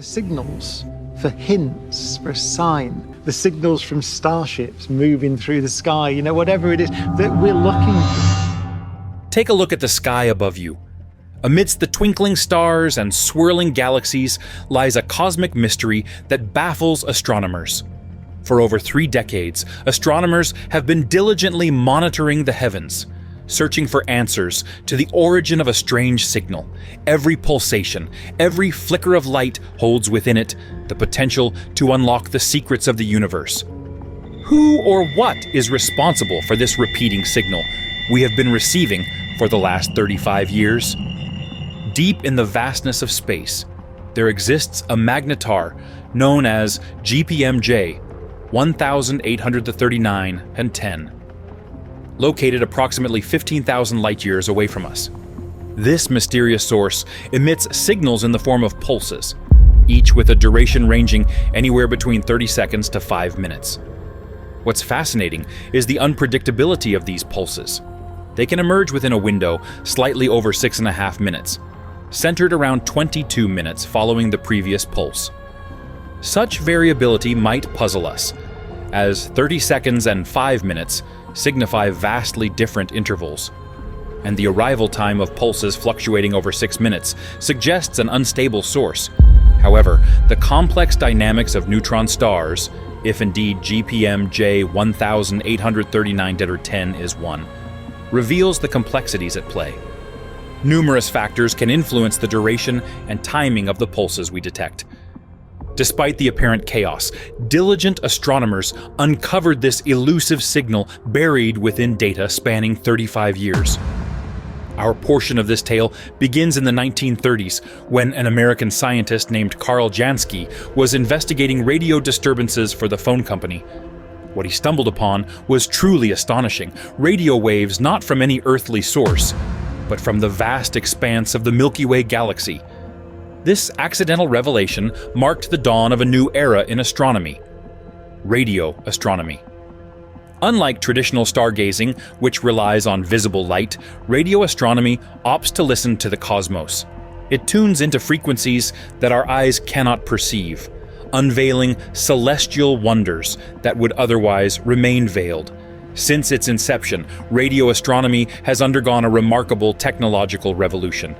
for signals, for hints, for a sign, the signals from starships moving through the sky, whatever it is that we're looking for. Take a look at the sky above you. Amidst the twinkling stars and swirling galaxies lies a cosmic mystery that baffles astronomers. For over 3 decades, astronomers have been diligently monitoring the heavens, searching for answers to the origin of a strange signal. Every pulsation, every flicker of light holds within it the potential to unlock the secrets of the universe. Who or what is responsible for this repeating signal we have been receiving for the last 35 years? Deep in the vastness of space, there exists a magnetar known as GPMJ 1839 and 10, located approximately 15,000 light-years away from us. This mysterious source emits signals in the form of pulses, each with a duration ranging anywhere between 30 seconds to 5 minutes. What's fascinating is the unpredictability of these pulses. They can emerge within a window slightly over 6.5 minutes, centered around 22 minutes following the previous pulse. Such variability might puzzle us, as 30 seconds and 5 minutes signify vastly different intervals, and the arrival time of pulses fluctuating over 6 minutes suggests an unstable source. However, the complex dynamics of neutron stars, if indeed GPMJ 1839-10 is one, reveals the complexities at play. Numerous factors can influence the duration and timing of the pulses we detect. Despite the apparent chaos, diligent astronomers uncovered this elusive signal buried within data spanning 35 years. Our portion of this tale begins in the 1930s, when an American scientist named Carl Jansky was investigating radio disturbances for the phone company. What he stumbled upon was truly astonishing: radio waves not from any earthly source, but from the vast expanse of the Milky Way galaxy. This accidental revelation marked the dawn of a new era in astronomy: radio astronomy. Unlike traditional stargazing, which relies on visible light, radio astronomy opts to listen to the cosmos. It tunes into frequencies that our eyes cannot perceive, unveiling celestial wonders that would otherwise remain veiled. Since its inception, radio astronomy has undergone a remarkable technological revolution.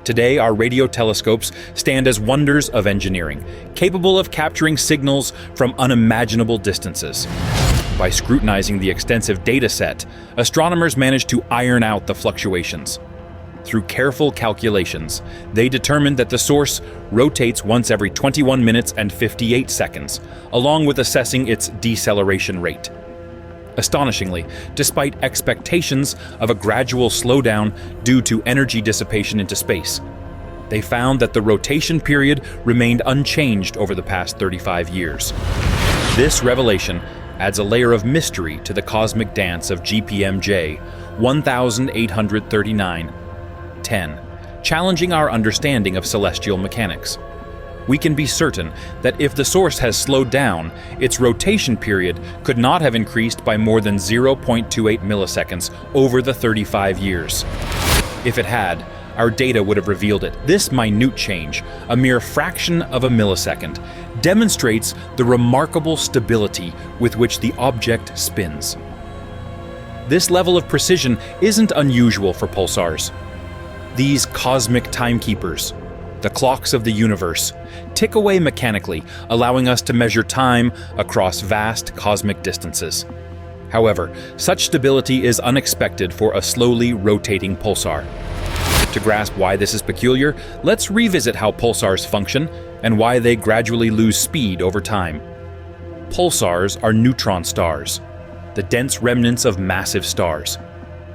Today, our radio telescopes stand as wonders of engineering, capable of capturing signals from unimaginable distances. By scrutinizing the extensive data set, astronomers manage to iron out the fluctuations. Through careful calculations, they determined that the source rotates once every 21 minutes and 58 seconds, along with assessing its deceleration rate. Astonishingly, despite expectations of a gradual slowdown due to energy dissipation into space, they found that the rotation period remained unchanged over the past 35 years. This revelation adds a layer of mystery to the cosmic dance of GPMJ 1839-10, challenging our understanding of celestial mechanics. We can be certain that if the source has slowed down, its rotation period could not have increased by more than 0.28 milliseconds over the 35 years. If it had, our data would have revealed it. This minute change, a mere fraction of a millisecond, demonstrates the remarkable stability with which the object spins. This level of precision isn't unusual for pulsars. These cosmic timekeepers, the clocks of the universe, tick away mechanically, allowing us to measure time across vast cosmic distances. However, such stability is unexpected for a slowly rotating pulsar. To grasp why this is peculiar, let's revisit how pulsars function and why they gradually lose speed over time. Pulsars are neutron stars, the dense remnants of massive stars.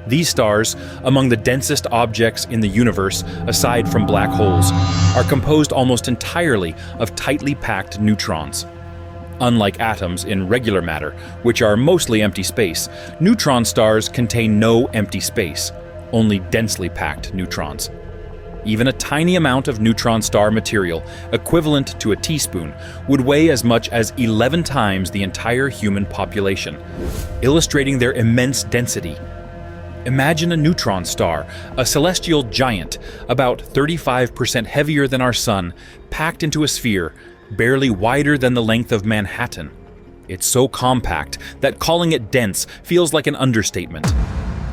These stars, among the densest objects in the universe aside from black holes, are composed almost entirely of tightly packed neutrons. Unlike atoms in regular matter, which are mostly empty space, neutron stars contain no empty space, only densely packed neutrons. Even a tiny amount of neutron star material, equivalent to a teaspoon, would weigh as much as 11 times the entire human population, illustrating their immense density. Imagine a neutron star, a celestial giant, about 35% heavier than our Sun, packed into a sphere, barely wider than the length of Manhattan. It's so compact that calling it dense feels like an understatement.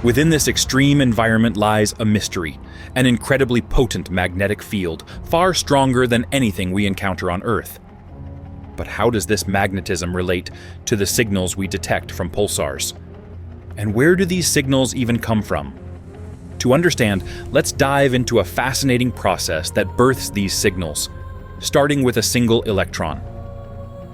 Within this extreme environment lies a mystery, an incredibly potent magnetic field, far stronger than anything we encounter on Earth. But how does this magnetism relate to the signals we detect from pulsars? And where do these signals even come from? To understand, let's dive into a fascinating process that births these signals, starting with a single electron.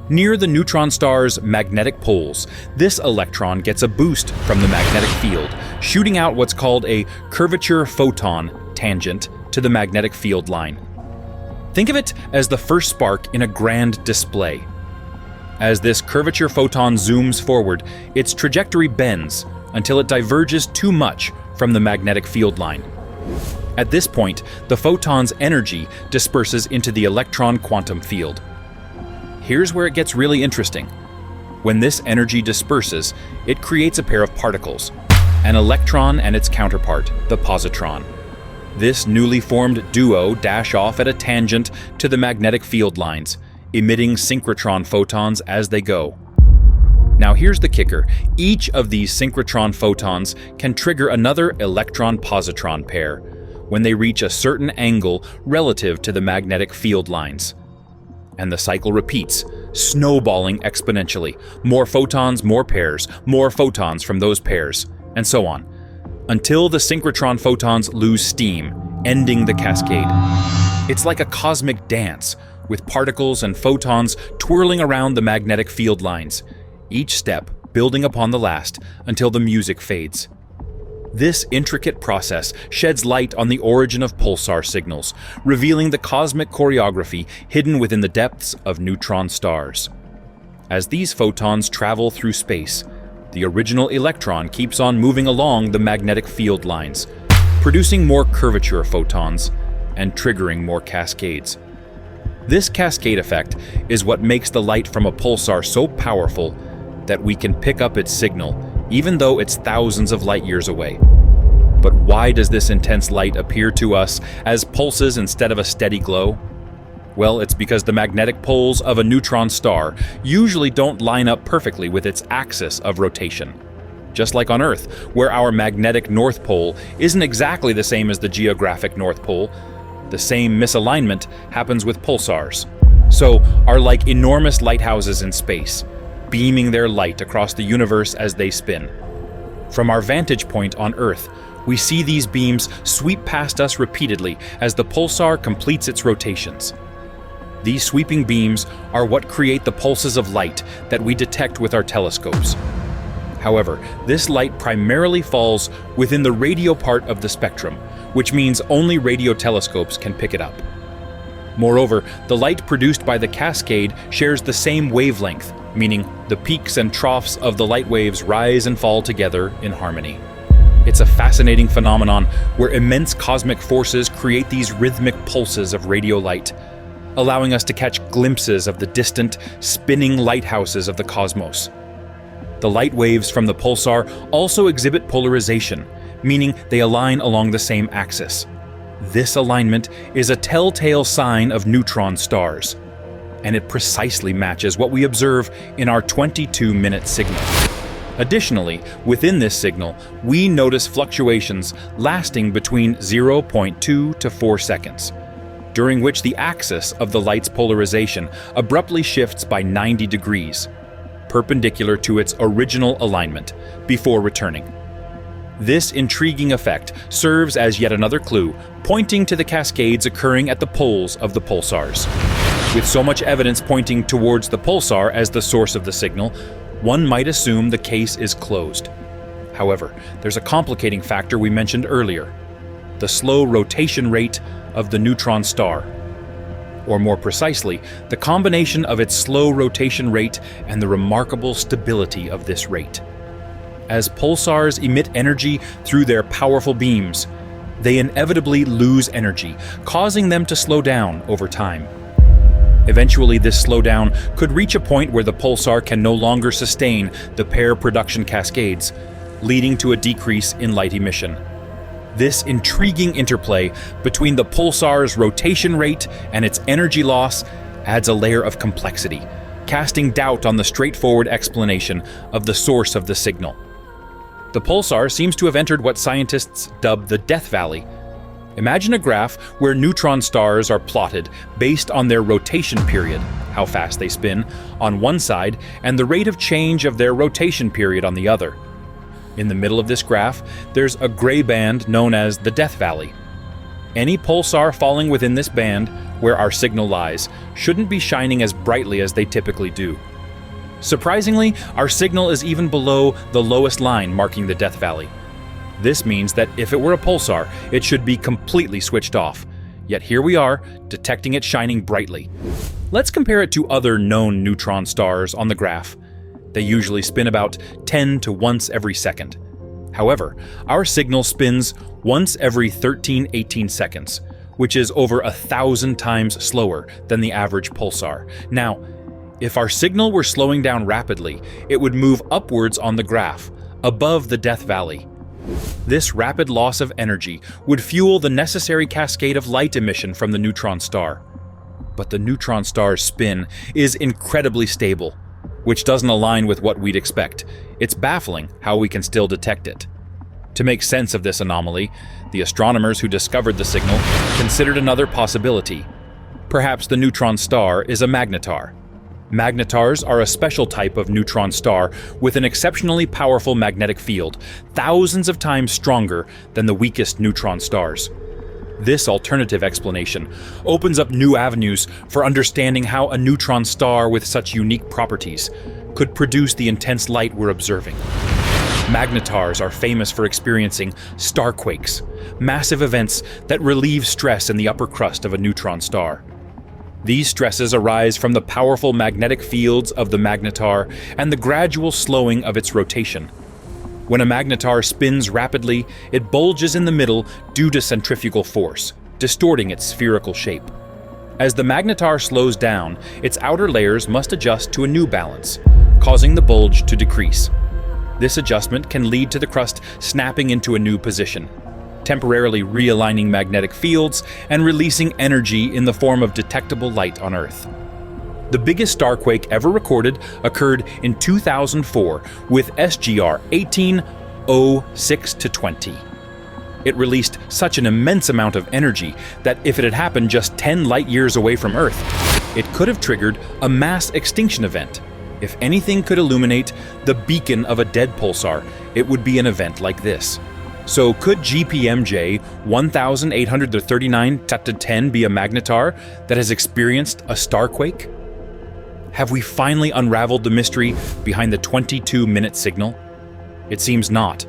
Near the neutron star's magnetic poles, this electron gets a boost from the magnetic field, shooting out what's called a curvature photon tangent to the magnetic field line. Think of it as the first spark in a grand display. As this curvature photon zooms forward, its trajectory bends until it diverges too much from the magnetic field line. At this point, the photon's energy disperses into the electron quantum field. Here's where it gets really interesting. When this energy disperses, it creates a pair of particles, an electron and its counterpart, the positron. This newly formed duo dash off at a tangent to the magnetic field lines, emitting synchrotron photons as they go. Now here's the kicker. Each of these synchrotron photons can trigger another electron-positron pair when they reach a certain angle relative to the magnetic field lines. And the cycle repeats, snowballing exponentially. More photons, more pairs, more photons from those pairs, and so on, until the synchrotron photons lose steam, ending the cascade. It's like a cosmic dance, with particles and photons twirling around the magnetic field lines, each step building upon the last until the music fades. This intricate process sheds light on the origin of pulsar signals, revealing the cosmic choreography hidden within the depths of neutron stars. As these photons travel through space, the original electron keeps on moving along the magnetic field lines, producing more curvature photons and triggering more cascades. This cascade effect is what makes the light from a pulsar so powerful that we can pick up its signal, even though it's thousands of light years away. But why does this intense light appear to us as pulses instead of a steady glow? Well, it's because the magnetic poles of a neutron star usually don't line up perfectly with its axis of rotation. Just like on Earth, where our magnetic North Pole isn't exactly the same as the geographic North Pole, the same misalignment happens with pulsars. So are like enormous lighthouses in space, beaming their light across the universe as they spin. From our vantage point on Earth, we see these beams sweep past us repeatedly as the pulsar completes its rotations. These sweeping beams are what create the pulses of light that we detect with our telescopes. However, this light primarily falls within the radio part of the spectrum, which means only radio telescopes can pick it up. Moreover, the light produced by the cascade shares the same wavelength, meaning the peaks and troughs of the light waves rise and fall together in harmony. It's a fascinating phenomenon where immense cosmic forces create these rhythmic pulses of radio light, allowing us to catch glimpses of the distant, spinning lighthouses of the cosmos. The light waves from the pulsar also exhibit polarization, meaning they align along the same axis. This alignment is a telltale sign of neutron stars, and it precisely matches what we observe in our 22-minute signal. Additionally, within this signal, we notice fluctuations lasting between 0.2 to 4 seconds, during which the axis of the light's polarization abruptly shifts by 90 degrees, perpendicular to its original alignment, before returning. This intriguing effect serves as yet another clue, pointing to the cascades occurring at the poles of the pulsars. With so much evidence pointing towards the pulsar as the source of the signal, one might assume the case is closed. However, there's a complicating factor we mentioned earlier: the slow rotation rate of the neutron star. Or more precisely, the combination of its slow rotation rate and the remarkable stability of this rate. As pulsars emit energy through their powerful beams, they inevitably lose energy, causing them to slow down over time. Eventually, this slowdown could reach a point where the pulsar can no longer sustain the pair production cascades, leading to a decrease in light emission. This intriguing interplay between the pulsar's rotation rate and its energy loss adds a layer of complexity, casting doubt on the straightforward explanation of the source of the signal. The pulsar seems to have entered what scientists dub the Death Valley. Imagine a graph where neutron stars are plotted based on their rotation period, how fast they spin, on one side, and the rate of change of their rotation period on the other. In the middle of this graph, there's a gray band known as the Death Valley. Any pulsar falling within this band, where our signal lies, shouldn't be shining as brightly as they typically do. Surprisingly, our signal is even below the lowest line marking the Death Valley. This means that if it were a pulsar, it should be completely switched off. Yet here we are, detecting it shining brightly. Let's compare it to other known neutron stars on the graph. They usually spin about 10 to once every second. However, our signal spins once every 13-18 seconds, which is over 1,000 times slower than the average pulsar. Now, if our signal were slowing down rapidly, it would move upwards on the graph, above the Death Valley. This rapid loss of energy would fuel the necessary cascade of light emission from the neutron star. But the neutron star's spin is incredibly stable, which doesn't align with what we'd expect. It's baffling how we can still detect it. To make sense of this anomaly, the astronomers who discovered the signal considered another possibility. Perhaps the neutron star is a magnetar. Magnetars are a special type of neutron star with an exceptionally powerful magnetic field, thousands of times stronger than the weakest neutron stars. This alternative explanation opens up new avenues for understanding how a neutron star with such unique properties could produce the intense light we're observing. Magnetars are famous for experiencing starquakes, massive events that relieve stress in the upper crust of a neutron star. These stresses arise from the powerful magnetic fields of the magnetar and the gradual slowing of its rotation. When a magnetar spins rapidly, it bulges in the middle due to centrifugal force, distorting its spherical shape. As the magnetar slows down, its outer layers must adjust to a new balance, causing the bulge to decrease. This adjustment can lead to the crust snapping into a new position, temporarily realigning magnetic fields and releasing energy in the form of detectable light on Earth. The biggest starquake ever recorded occurred in 2004 with SGR 1806-20. It released such an immense amount of energy that if it had happened just 10 light years away from Earth, it could have triggered a mass extinction event. If anything could illuminate the beacon of a dead pulsar, it would be an event like this. So could GPMJ 1839-10 be a magnetar that has experienced a starquake? Have we finally unraveled the mystery behind the 22-minute signal? It seems not.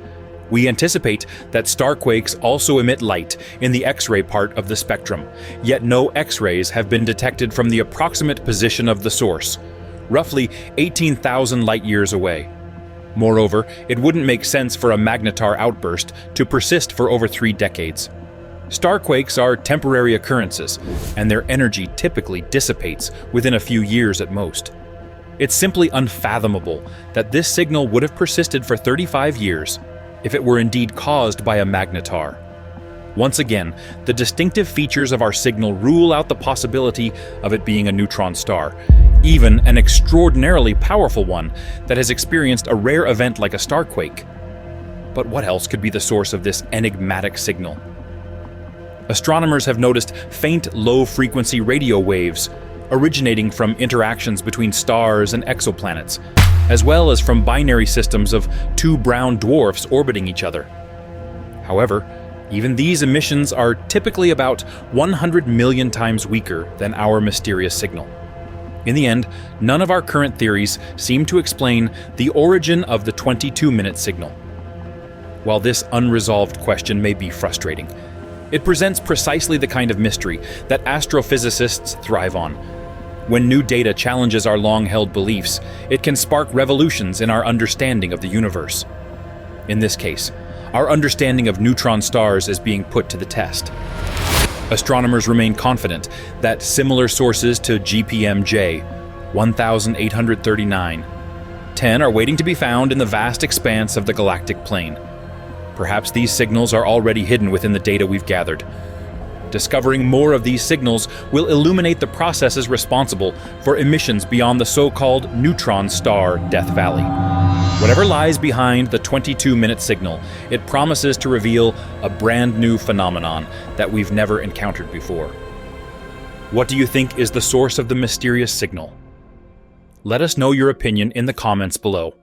We anticipate that starquakes also emit light in the X-ray part of the spectrum, yet no X-rays have been detected from the approximate position of the source, roughly 18,000 light-years away. Moreover, it wouldn't make sense for a magnetar outburst to persist for over 3 decades. Starquakes are temporary occurrences, and their energy typically dissipates within a few years at most. It's simply unfathomable that this signal would have persisted for 35 years if it were indeed caused by a magnetar. Once again, the distinctive features of our signal rule out the possibility of it being a neutron star, even an extraordinarily powerful one that has experienced a rare event like a starquake. But what else could be the source of this enigmatic signal? Astronomers have noticed faint low-frequency radio waves originating from interactions between stars and exoplanets, as well as from binary systems of 2 brown dwarfs orbiting each other. However, even these emissions are typically about 100 million times weaker than our mysterious signal. In the end, none of our current theories seem to explain the origin of the 22-minute signal. While this unresolved question may be frustrating, it presents precisely the kind of mystery that astrophysicists thrive on. When new data challenges our long-held beliefs, it can spark revolutions in our understanding of the universe. In this case, our understanding of neutron stars is being put to the test. Astronomers remain confident that similar sources to GPMJ 1839 10 are waiting to be found in the vast expanse of the galactic plane. Perhaps these signals are already hidden within the data we've gathered. Discovering more of these signals will illuminate the processes responsible for emissions beyond the so-called neutron star Death Valley. Whatever lies behind the 22-minute signal, it promises to reveal a brand new phenomenon that we've never encountered before. What do you think is the source of the mysterious signal? Let us know your opinion in the comments below.